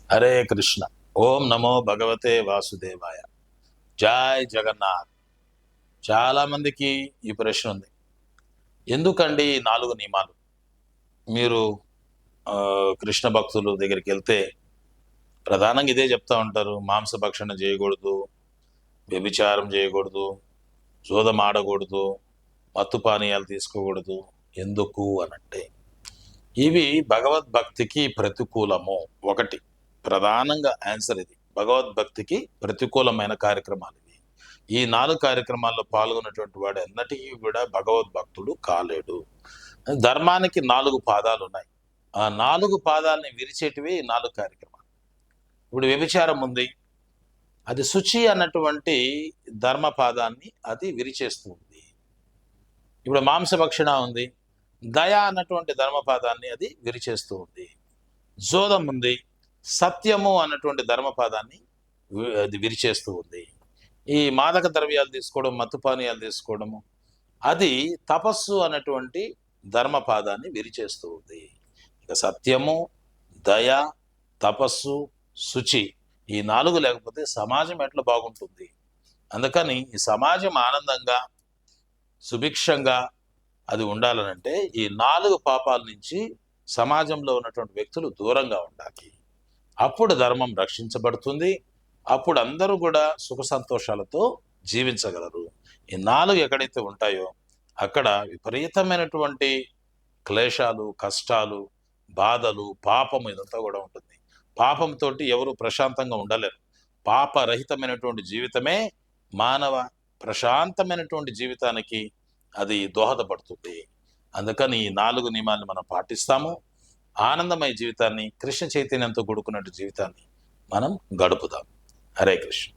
హరే కృష్ణ. ఓం నమో భగవతే వాసుదేవాయ. జై జగన్నాథ్. చాలా మందికి ఈ ప్రశ్న ఉంది, ఎందుకండి ఈ 4 నియమాలు? మీరు కృష్ణ భక్తులు దగ్గరికి వెళ్తే ప్రధానంగా ఇదే చెప్తా ఉంటారు. మాంసభక్షణ చేయకూడదు, వ్యభిచారం చేయకూడదు, జూదం ఆడకూడదు, మత్తు పానీయాలు తీసుకోకూడదు. ఎందుకు అనంటే ఇవి భగవద్భక్తికి ప్రతికూలము. ఒకటి ప్రధానంగా ఆన్సర్ ఇది. భగవద్భక్తికి ప్రతికూలమైన కార్యక్రమాలు ఇవి. ఈ 4 కార్యక్రమాల్లో పాల్గొన్నటువంటి వాడు ఎన్నటికీ కూడా భగవద్భక్తుడు కాలేడు. ధర్మానికి 4 పాదాలు ఉన్నాయి. ఆ 4 పాదాలని విరిచేటివి ఈ 4 కార్యక్రమాలు. ఇప్పుడు వ్యభిచారం ఉంది, అది శుచి అన్నటువంటి ధర్మపాదాన్ని అది విరిచేస్తుంది. ఇప్పుడు మాంసభక్షణ ఉంది, దయ అన్నటువంటి ధర్మపాదాన్ని అది విరిచేస్తూ ఉంది. జోదం ఉంది, సత్యము అన్నటువంటి ధర్మపాదాన్ని అది విరిచేస్తూ ఉంది. ఈ మాదక ద్రవ్యాలు తీసుకోవడం, మత్తుపానీయాలు తీసుకోవడము, అది తపస్సు అన్నటువంటి ధర్మపాదాన్ని విరిచేస్తూ ఉంది. ఇక సత్యము, దయ, తపస్సు, శుచి, ఈ 4 లేకపోతే సమాజం ఎట్లా బాగుంటుంది? అందుకని ఈ సమాజం ఆనందంగా సుభిక్షంగా అది ఉండాలనంటే ఈ 4 పాపాల నుంచి సమాజంలో ఉన్నటువంటి వ్యక్తులు దూరంగా ఉండాలి. అప్పుడు ధర్మం రక్షించబడుతుంది. అప్పుడు అందరూ కూడా సుఖ సంతోషాలతో జీవించగలరు. ఈ 4 ఎక్కడైతే ఉంటాయో అక్కడ విపరీతమైనటువంటి క్లేశాలు, కష్టాలు, బాధలు, పాపము ఇదంతా కూడా ఉంటుంది. పాపంతో ఎవరు ప్రశాంతంగా ఉండలేరు. పాపరహితమైనటువంటి జీవితమే మానవ ప్రశాంతమైనటువంటి జీవితానికి అది దోహదపడుతుంది. అందుకని ఈ 4 నియమాలను మనం పాటిస్తాము. ఆనందమయ జీవితాన్ని, కృష్ణ చైతన్యంతో కూడుకున్న జీవితాన్ని మనం గడుపుదాం. హరే కృష్ణ.